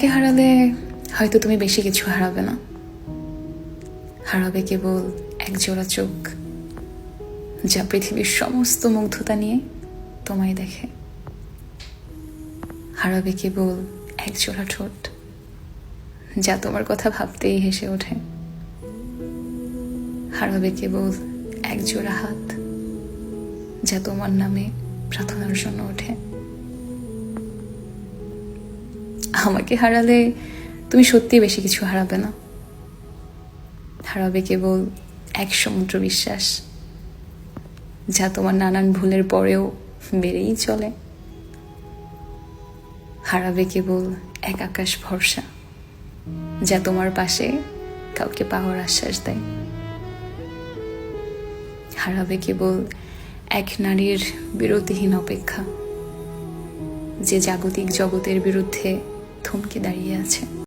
আমাকে হারালে হয়তো তুমি বেশি কিছু হারাবে না, হারাবে কেবল এক জোড়া চোখ যা পৃথিবীর সমস্ত মুগ্ধতা নিয়ে তোমায় দেখে। হারাবে কেবল এক জোড়া ঠোঁট যা তোমার কথা ভাবতেই হেসে ওঠে। হারাবে কেবল এক জোড়া হাত যা তোমার নামে প্রার্থনার জন্য ওঠে। আমাকে হারালে তুমি সত্যি বেশি কিছু হারাবে না, হারাবে কেবল এক সমুদ্র বিশ্বাস যা তোমার নানান ভুলের পরেও বেড়েই চলে। হারাবে কেবল এক আকাশ ভরসা যা তোমার পাশে কাউকে পাওয়ার আশ্বাস দেয়। হারাবে কেবল এক নারীর বিরতিহীন অপেক্ষা যে জাগতিক জগতের বিরুদ্ধে থমকে দাঁড়িয়ে আছে।